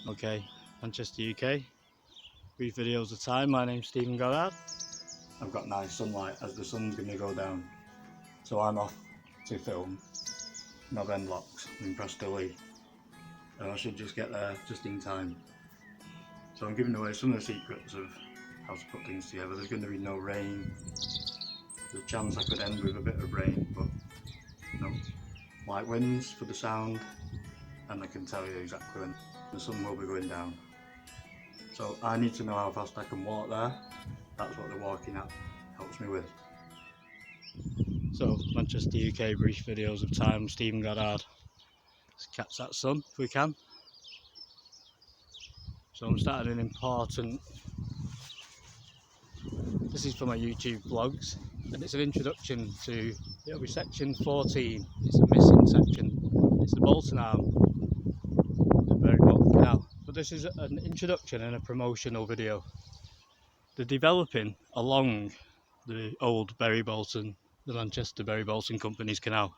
Okay, Manchester, UK. Brief videos of time. My name's Stephen Goddard. I've got nice sunlight as the sun's going to go down. So I'm off to film Knob End Locks in Preston. And I should just get there just in time. So I'm giving away some of the secrets of how to put things together. There's going to be no rain. There's a chance I could end with a bit of rain, but light winds for the sound, and I can tell you exactly when the sun will be going down. So I need to know how fast I can walk there. That's what the walking app helps me with. So Manchester, UK, brief videos of time. Stephen Goddard. Let's catch that sun if we can. So I'm starting an important. This is for my YouTube vlogs, and it's an introduction to. It'll be section 14. It's a missing section. It's the Bolton Arm, the Bury Bolton Canal. But this is an introduction and a promotional video. They're developing along the old Bury Bolton, the Manchester Bury Bolton Company's canal.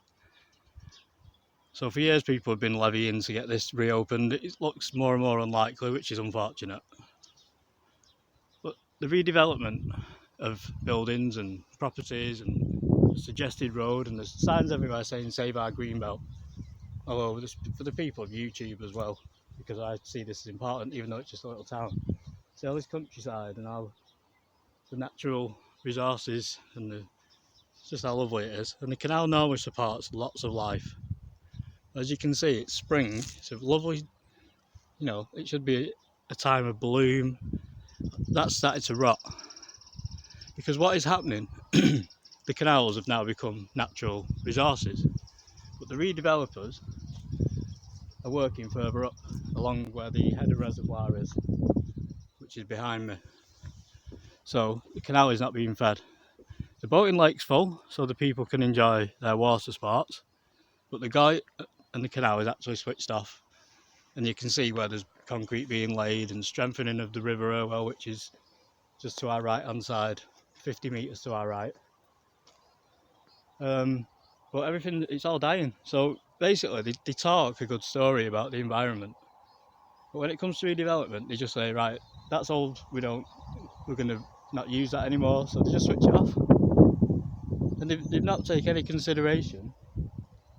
So for years people have been levying to get this reopened. It looks more and more unlikely, which is unfortunate. But the redevelopment of buildings and properties and the suggested road, and there's signs everywhere saying save our green belt. Although for the people of YouTube as well, because I see this as important, even though it's just a little town. See all this countryside and how the natural resources and it's just how lovely it is. And the canal normally supports lots of life. As you can see, it's spring. It's a lovely, it should be a time of bloom. That's started to rot. Because what is happening, the canals have now become natural resources. But the redevelopers are working further up along where the header reservoir is, which is behind me. So the canal is not being fed. The boating lake's full, so the people can enjoy their water sports. But the guy and the canal is actually switched off. And you can see where there's concrete being laid and strengthening of the River Irwell, which is just to our right hand side, 50 metres to our right. But everything, it's all dying. So basically they talk a good story about the environment, but when it comes to redevelopment they just say, right, that's old, we're going to not use that anymore, so they just switch it off. And they've not taken any consideration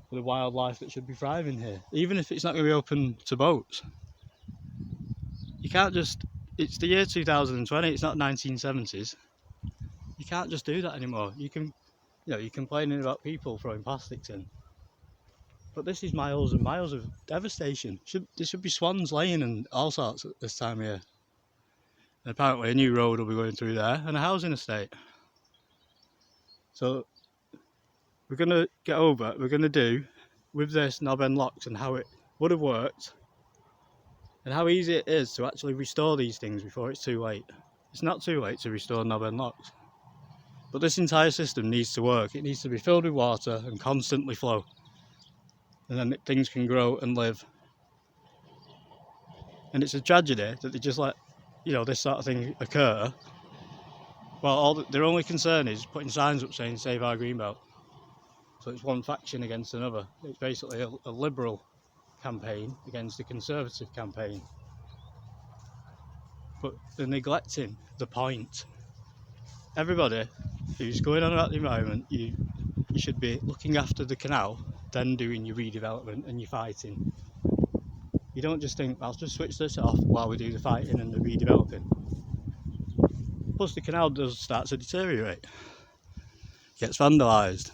for the wildlife that should be thriving here, even if it's not going to be open to boats. You can't just, it's the year 2020, it's not 1970s. You can't just do that anymore. You're complaining about people throwing plastics in. But this is miles and miles of devastation. There should be swans laying and all sorts at this time of year. And apparently a new road will be going through there and a housing estate. So we're going to do with this Knob End Locks and how it would have worked and how easy it is to actually restore these things before it's too late. It's not too late to restore Knob End Locks. But this entire system needs to work. It needs to be filled with water and constantly flow. And then things can grow and live. And it's a tragedy that they just let, this sort of thing occur. Well, their only concern is putting signs up saying save our greenbelt. So it's one faction against another. It's basically a liberal campaign against a conservative campaign. But they're neglecting the point. Everybody who's going on about the environment, you should be looking after the canal, then doing your redevelopment and your fighting. You don't just think, I'll just switch this off while we do the fighting and the redeveloping. Plus the canal does start to deteriorate. Gets vandalised.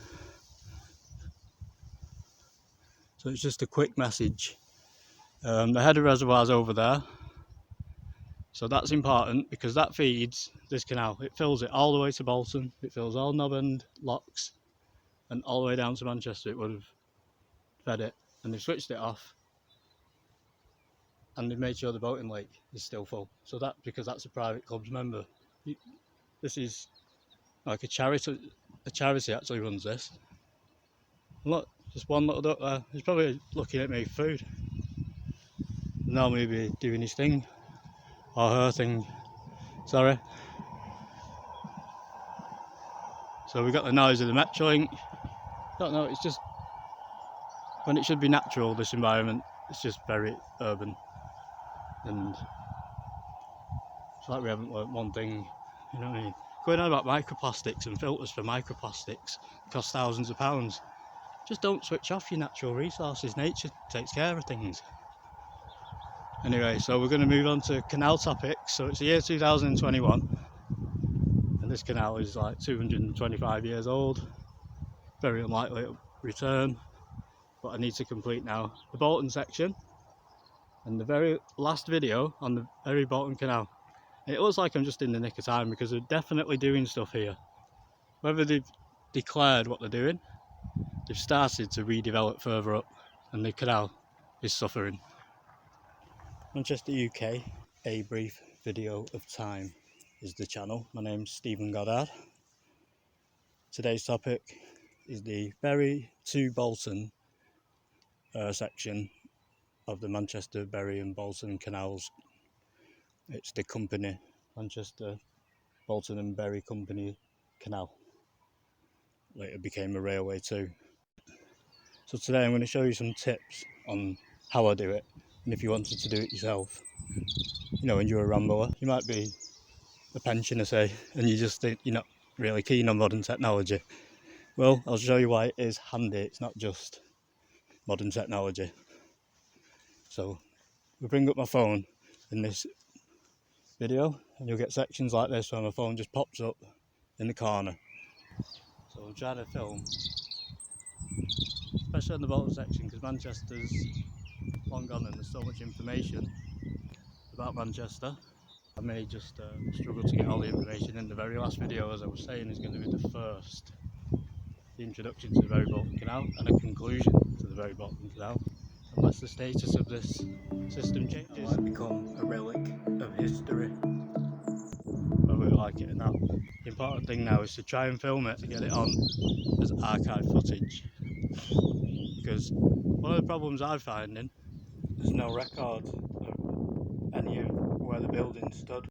So it's just a quick message. The header reservoir's over there. So that's important because that feeds this canal. It fills it all the way to Bolton. It fills all Knob End Locks and all the way down to Manchester. It would have fed it, and they've switched it off. And they've made sure the boating lake is still full. So because that's a private club's member. This is like a charity actually runs this. And look, just one little duck there. He's probably looking at me for food. Normally be doing his thing or her thing. Sorry. So we got the noise of the Metrolink. Don't know, it's just when it should be natural, this environment, it's just very urban. and it's like we haven't learnt one thing, you know what I mean? Going on about microplastics and filters for microplastics cost thousands of pounds. Just don't switch off your natural resources. Nature takes care of things. Anyway, so we're going to move on to canal topics. So it's the year 2021, and this canal is like 225 years old. Very unlikely it'll return, but I need to complete now the Bolton section and the very last video on the very Bolton canal. And it looks like I'm just in the nick of time because they're definitely doing stuff here. Whether they've declared what they're doing, they've started to redevelop further up, and the canal is suffering. Manchester UK, a brief video of time is the channel. My name's Stephen Goddard. Today's topic is the Bury to Bolton section of the Manchester, Bury and Bolton canals. It's the company, Manchester, Bolton and Bury Company Canal. Later became a railway too. So today I'm going to show you some tips on how I do it, and if you wanted to do it yourself, you know, when you're a rambler, you might be a pensioner say, and you just think you're not really keen on modern technology. Well, I'll show you why it is handy. It's not just modern technology. So we'll bring up my phone in this video, and you'll get sections like this where my phone just pops up in the corner. So I'm trying to film, especially on the Bolton section, because Manchester's long gone and there's so much information about Manchester. I may just struggle to get all the information in. The very last video, as I was saying, is going to be the first, the introduction to the Bury Bolton Canal and a conclusion to the Bury Bolton Canal, unless the status of this system changes. It might become a relic of history, whether we like it or not. The important thing now is to try and film it to get it on as archive footage, because one of the problems I'm finding, there's no record of any of where the building stood.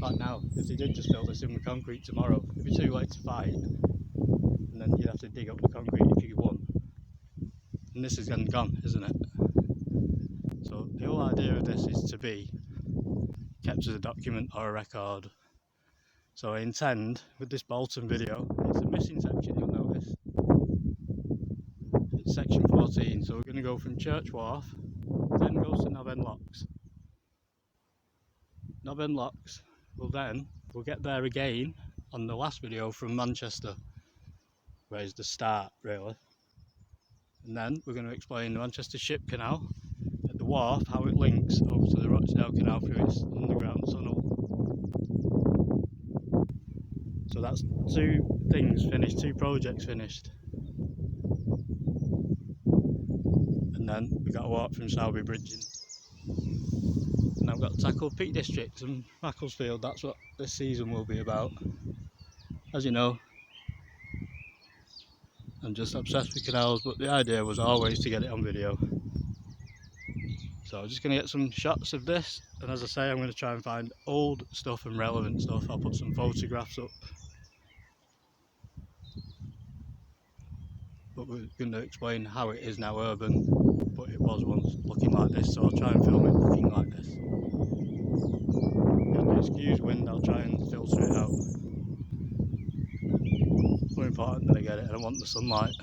Like now, if they did just fill this in with concrete tomorrow, it'd be too late to fight, and then you'd have to dig up the concrete if you won. And this is then gone, isn't it? So the whole idea of this is to be kept as a document or a record. So I intend, with this Bolton video, it's a missing section, you'll notice. It's section 14, so we're going to go from Church Wharf, then goes to Knob End Locks. Knob End Locks, we'll get there again on the last video from Manchester, where is the start really. And then we're going to explain the Manchester Ship Canal at the wharf, how it links over to the Rochdale Canal through its underground tunnel. So that's two things finished, two projects finished. And then we've got to walk from Sowerby Bridging. And I've got to tackle Peak District and Macclesfield. That's what this season will be about. As you know, I'm just obsessed with canals, but the idea was always to get it on video. So I'm just going to get some shots of this, and as I say, I'm going to try and find old stuff and relevant stuff. I'll put some photographs up. But we're going to explain how it is now urban, but it was once looking like this, so I'll try and film it looking like this. Excuse wind, I'll try and filter it out. More important that I get it, I don't want the sunlight.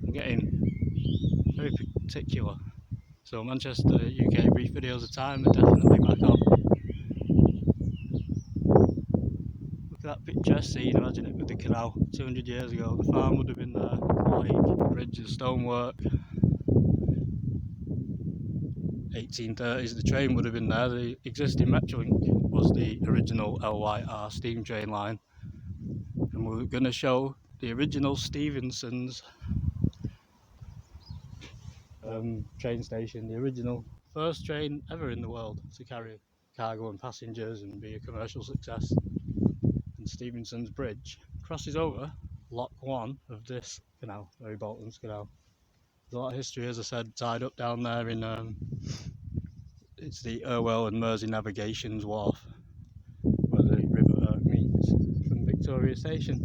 I'm getting very particular. So Manchester UK brief videos of time are definitely back on. Look at that picturesque scene, imagine it with the canal 200 years ago. The farm would have been there, like bridge and stonework. 1830s, the train would have been there. The existing Metrolink was the original LYR steam train line. And we're going to show the original Stephenson's train station, the original first train ever in the world to carry cargo and passengers and be a commercial success. And Stephenson's Bridge crosses over Lock 1 of this canal, Bury Bolton's canal. There's a lot of history, as I said, tied up down there in it's the Irwell and Mersey Navigations Wharf, where the River meets from Victoria Station.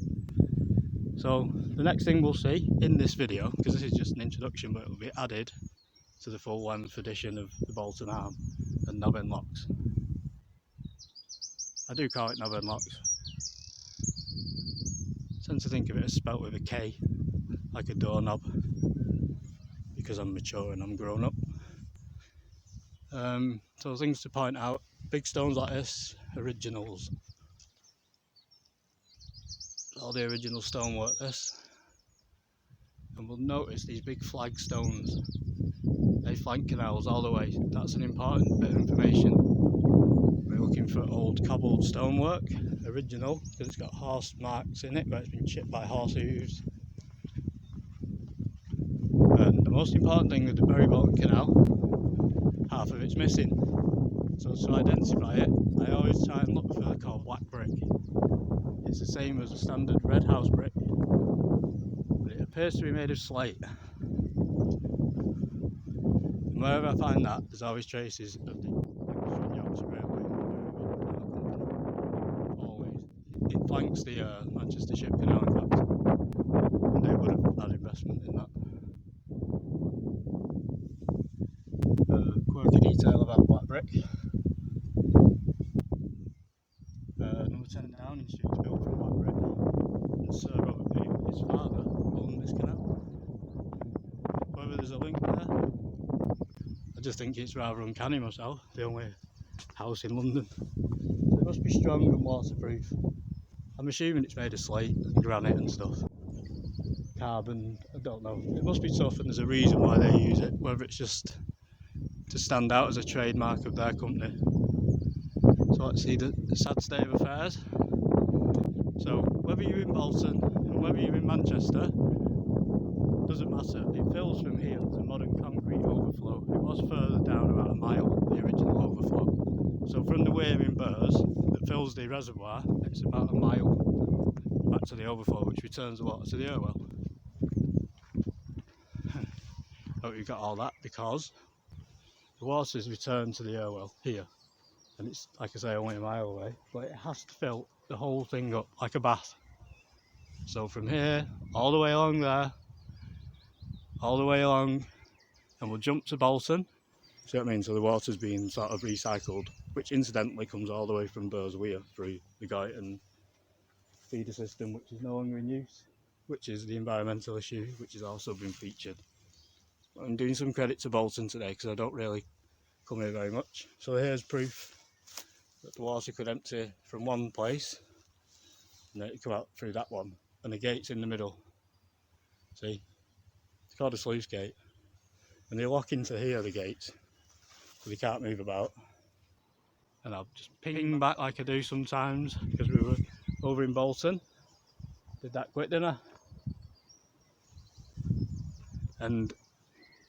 So the next thing we'll see in this video, because this is just an introduction but it will be added, to the full length edition of the Bolton Arm and knobbing locks. I do call it knobbing locks. I tend to think of it as spelt with a K, like a doorknob, because I'm mature and I'm grown up. So things to point out, big stones like this, originals. All the original stonework this. And we'll notice these big flagstones. They flank canals all the way. That's an important bit of information. We're looking for old cobbled stonework, original, because it's got horse marks in it where it's been chipped by horse hooves. And the most important thing with the Bury Bolton Canal, half of it's missing. So to identify it, I always try and look for what I call black brick. It's the same as a standard red house brick, but it appears to be made of slate. And wherever I find that, there's always traces of the Yorkshire Railway. Always. It flanks the Manchester Ship Canal, in fact, and they would have had investment in that. Quirky detail about black brick. Number 10 Downing Street is built from black brick, and Sir Robert Peel, his father, owned this canal. Whether there's a link there, I just think it's rather uncanny myself, the only house in London. So it must be strong and waterproof. I'm assuming it's made of slate and granite and stuff. Carbon, I don't know. It must be tough and there's a reason why they use it, whether it's just to stand out as a trademark of their company. So let's see the sad state of affairs. So whether you're in Bolton and whether you're in Manchester, doesn't matter. It fills from here. There's a modern concrete overflow. It was further down about a mile, the original overflow. So from the weir in Burrs that fills the reservoir, it's about a mile back to the overflow, which returns the water to the Irwell. But we've got all that because the water is returned to the Irwell here. And it's, like I say, only a mile away, but it has to fill the whole thing up like a bath. So from here, all the way along there, all the way along, and we'll jump to Bolton. See what I mean? So the water's being sort of recycled, which incidentally comes all the way from Burrs Weir through the Guyton feeder system, which is no longer in use, which is the environmental issue, which has also been featured. I'm doing some credit to Bolton today because I don't really come here very much. So here's proof that the water could empty from one place and then it come out through that one, and the gate's in the middle. See, it's called a sluice gate, and they lock into here, the gates, so they can't move about. And I'll just ping back like I do sometimes because we were over in Bolton, did that quick dinner, and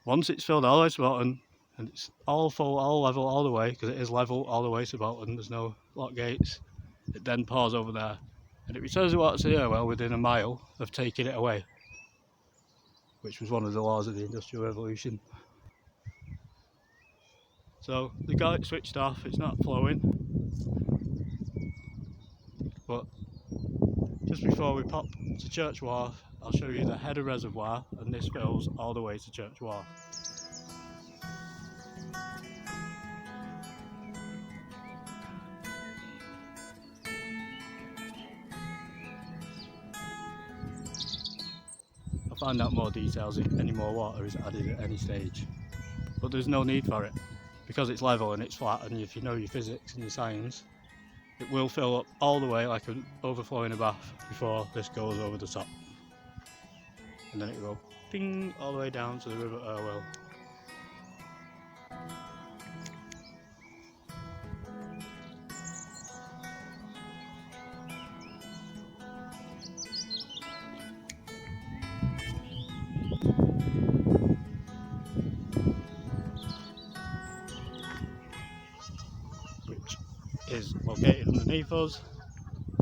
once it's filled all the way to Bolton and it's all full, all level, all the way, because it is level all the way to Bolton, there's no lock gates, it then pours over there and it returns the water to the Irwell within a mile of taking it away, which was one of the laws of the Industrial Revolution. So the gate switched off, it's not flowing, but just before we pop to Church Wharf, I'll show you the header reservoir, and this fills all the way to Church Wharf. I'll find out more details if any more water is added at any stage, but there's no need for it because it's level and it's flat, and if you know your physics and your science, it will fill up all the way like an overflow in a bath before this goes over the top, and then it will go ping all the way down to the River Irwell. Which is located underneath us.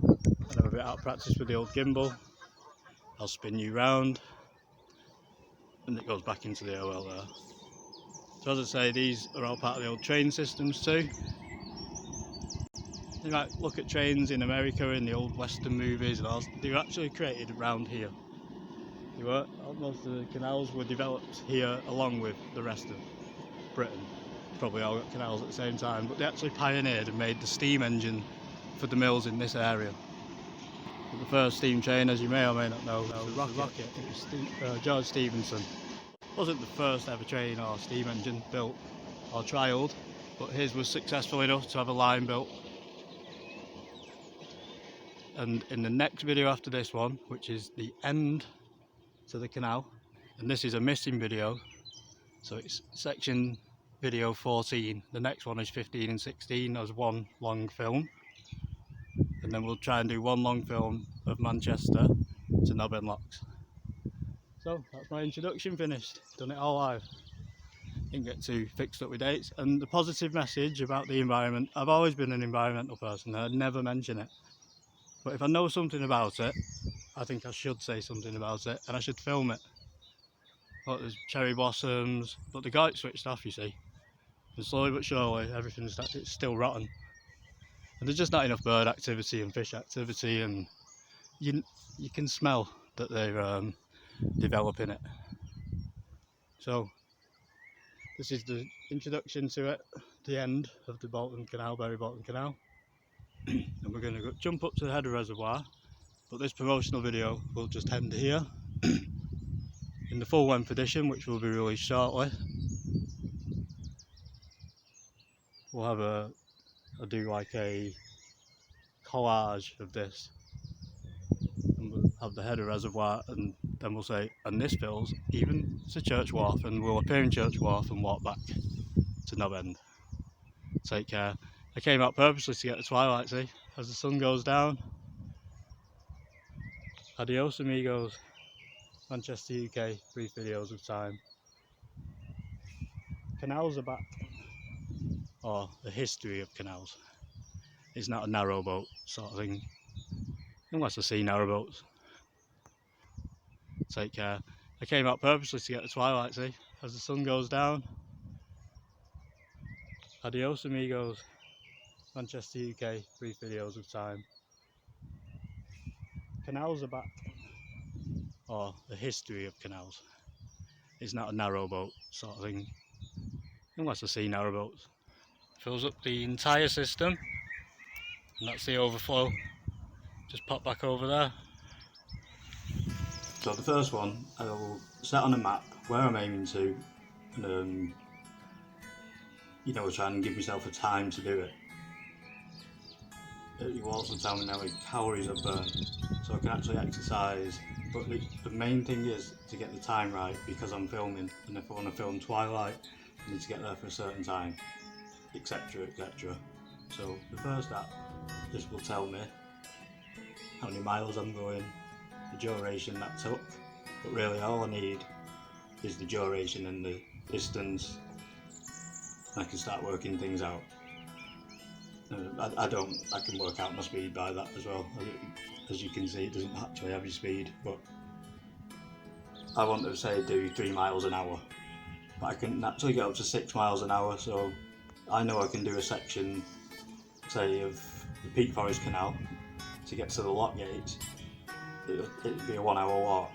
And I'm a bit out of practice with the old gimbal. I'll spin you round and it goes back into the Irwell there. So as I say, these are all part of the old train systems too. You might look at trains in America in the old western movies and all, they were actually created around here. They were most of the canals were developed here along with the rest of Britain. Probably all got canals at the same time, but they actually pioneered and made the steam engine for the mills in this area. But the first steam train, as you may or may not know, was the Rocket. It was George Stephenson. It wasn't the first ever train or steam engine built or trialled, but his was successful enough to have a line built. And in the next video after this one, which is the end to the canal, and this is a missing video, so it's section video 14, the next one is 15 and 16 as one long film, and then we'll try and do one long film of Manchester to Knob End Locks. So that's my introduction finished, done it all live. Didn't get too fixed up with dates. And the positive message about the environment, I've always been an environmental person, I'd never mention it. But if I know something about it, I think I should say something about it, and I should film it. Look, there's cherry blossoms, but the light switched off, you see. And slowly but surely, it's still rotten. And there's just not enough bird activity and fish activity, and you can smell that they're developing it. So this is the introduction to it, the end of the Bolton Canal, Bury Bolton Canal. And we're going to jump up to the header reservoir, but this promotional video will just end here. In the full length edition, which will be released shortly, we'll have I'll do like a collage of this, and we'll have the header reservoir, and then we'll say, and this fills even to Church Wharf, and we'll appear in Church Wharf and walk back to Knob End. Take care. I came out purposely to get the twilight, see, as the sun goes down. Adios amigos. Manchester, UK, brief videos of time. Canals are back, or the history of canals. It's not a narrowboat sort of thing, unless I see narrowboats. Take care. I came out purposely to get the twilight, see, as the sun goes down. Adios amigos. Manchester, UK, brief videos of time. Canals are back, or the history of canals. It's not a narrowboat sort of thing, unless I see narrowboats. Fills up the entire system, and that's the overflow. Just pop back over there. So the first one, I'll set on a map where I'm aiming to, and try and give myself a time to do it. It will also tell me how many calories I've burned, so I can actually exercise. But the main thing is to get the time right, because I'm filming, and if I want to film twilight, I need to get there for a certain time, etc, etc. So the first app, this will tell me how many miles I'm going, the duration that took, but really all I need is the duration and the distance, and I can start working things out. I can work out my speed by that as well. As you can see, it doesn't actually have your speed, but I want to say do 3 miles an hour, but I can actually get up to 6 miles an hour, so I know I can do a section, say, of the Peak Forest Canal to get to the lock gates. It'd be a 1 hour walk,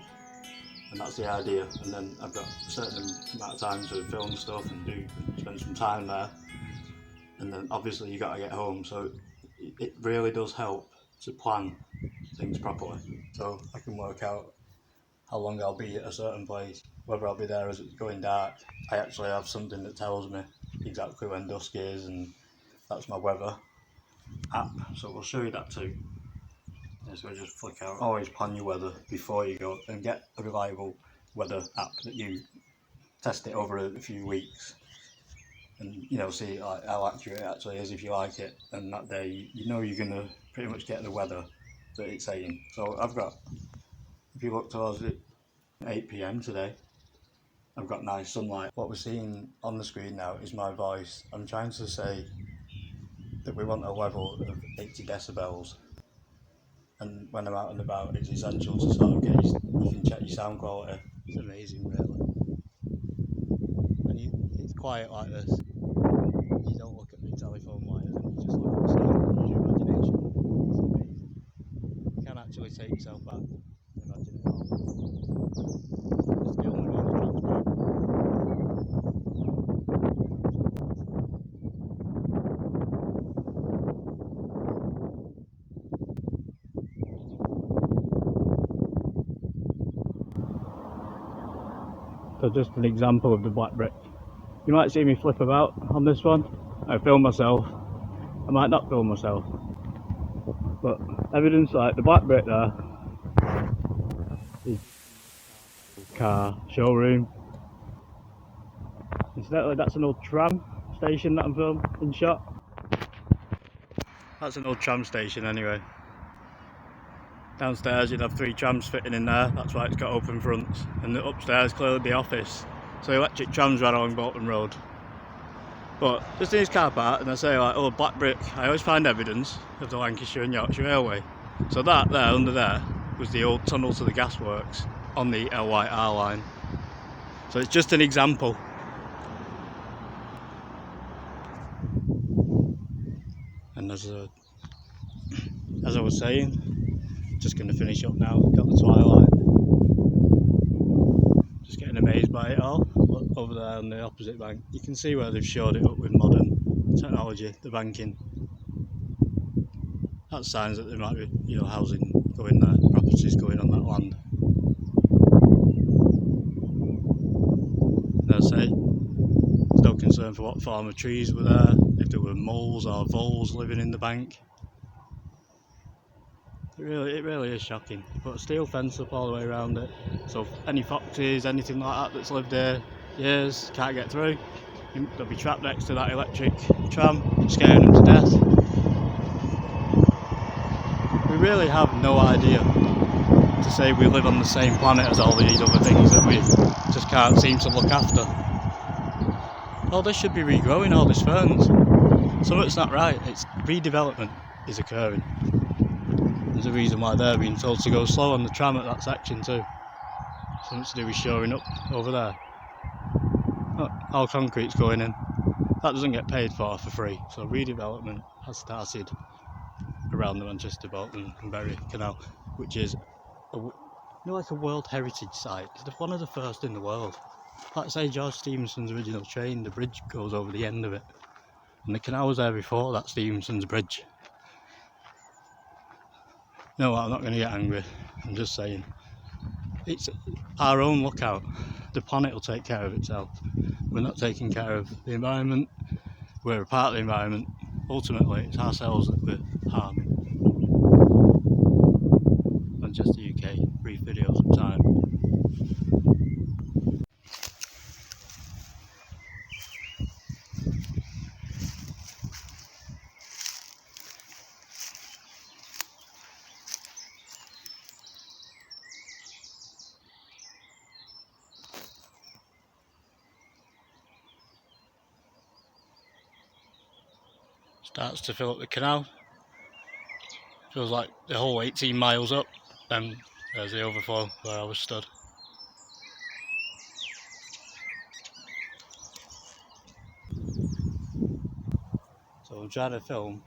and that's the idea. And then I've got a certain amount of time to film stuff and spend some time there. And then obviously you got to get home, so it really does help to plan things properly. So I can work out how long I'll be at a certain place, whether I'll be there as it's going dark. I actually have something that tells me exactly when dusk is, and that's my weather app, so we'll show you that too. So I just flick out, always plan your weather before you go, and get a reliable weather app that you test it over a few weeks, and see like how accurate it actually is. If you like it, and that day you're gonna pretty much get the weather that it's saying. So I've got, if you look towards it, 8 PM today, I've got nice sunlight. What we're seeing on the screen now is my voice. I'm trying to say that we want a level of 80 decibels, and when I'm out and about, it's essential to sort of you can check your sound quality. It's amazing, really. And it's quiet like this. You don't look at the telephone wires, and you just look at the stone and use your imagination. It's amazing. You can actually take yourself back and imagine it all. So just an example of the black brick. You might see me flip about on this one. I film myself. I might not film myself. But evidence like the black brick there is car showroom. Incidentally, that's an old tram station that I'm filming shot. That's an old tram station anyway. Downstairs you'd have 3 trams fitting in there, that's why it's got open fronts. And the upstairs clearly the office. So electric trams ran along Bolton Road. But just in his car park, and I say like, oh, black brick, I always find evidence of the Lancashire and Yorkshire Railway. So that there, under there, was the old tunnel to the gasworks on the LYR line. So it's just an example. And as I was saying, just going to finish up now, got the twilight. Just getting amazed by it all. Look over there on the opposite bank, you can see where they've shored it up with modern technology, the banking. That's signs that there might be, you know, housing going there, properties going on that land. And as I say, there's no concern for what form of trees were there, if there were moles or voles living in the bank. It really is shocking. They put a steel fence up all the way around it, so any foxes, anything like that that's lived there years, can't get through. They'll be trapped next to that electric tram, scaring them to death. We really have no idea to say we live on the same planet as all these other things that we just can't seem to look after. All this should be regrowing, all this ferns. Something's not right. It's redevelopment is occurring. There's a reason why they're being told to go slow on the tram at that section too. Something to do with shoring up over there. Oh, all concrete's going in. That doesn't get paid for free. So redevelopment has started around the Manchester Bolton and Bury Canal, which is like a World Heritage Site. It's one of the first in the world. Like I say, George Stephenson's original train, the bridge goes over the end of it. And the canal was there before that Stephenson's bridge. You know what, I'm not going to get angry, I'm just saying. It's our own lookout. The planet will take care of itself. We're not taking care of the environment, we're a part of the environment. Ultimately, it's ourselves that we're harming. Manchester UK, brief videos of time. Starts to fill up the canal. Feels like the whole 18 miles up, and there's the overflow where I was stood. So I'm trying to film,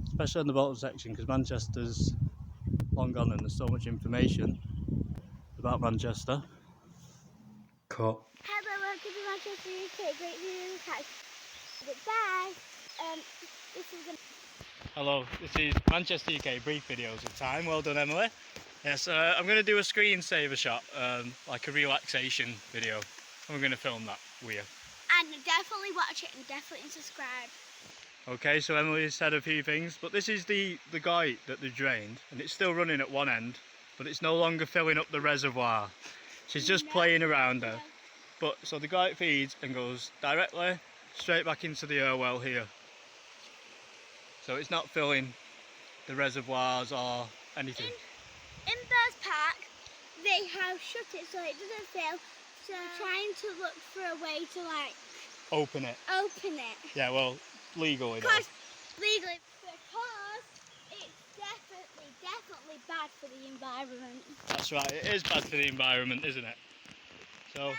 especially on the bottom section, because Manchester's long gone and there's so much information about Manchester. Cut. Hello, welcome to Manchester UK. Great news. Goodbye. Hello, this is Manchester UK brief videos of time. Well done, Emily. Yes, I'm going to do a screensaver shot, like a relaxation video. I'm going to film that with you. And definitely watch it and definitely subscribe. Okay, so Emily said a few things, but this is the guy that they drained, and it's still running at one end, but it's no longer filling up the reservoir. She's just playing around there. But so the guy feeds and goes directly straight back into the air well here. So it's not filling the reservoirs or anything. In Birds Park, they have shut it so it doesn't fill. So they're trying to look for a way to like Open it. Yeah, well, legally. Because legally, because it's definitely bad for the environment. That's right. It is bad for the environment, isn't it? So.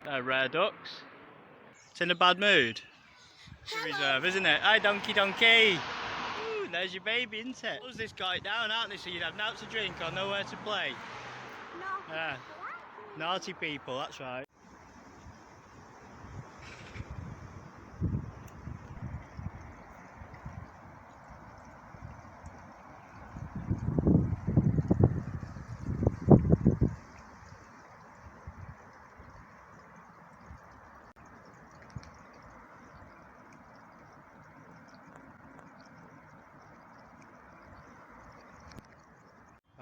They're rare ducks. It's in a bad mood. It's a reserve, isn't it? Hi, donkey donkey. Ooh, there's your baby, isn't it? Close this guy down, aren't they? So you'd have nothing to drink or nowhere to play. No. Yeah. Naughty people, that's right.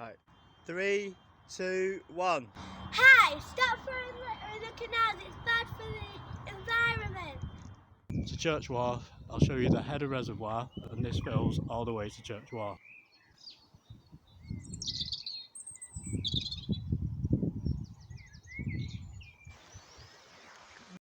Right. 3, 2, 1. Hi, stop throwing litter in the canals. It's bad for the environment. To Church Wharf, I'll show you the header reservoir, and this fills all the way to Church Wharf.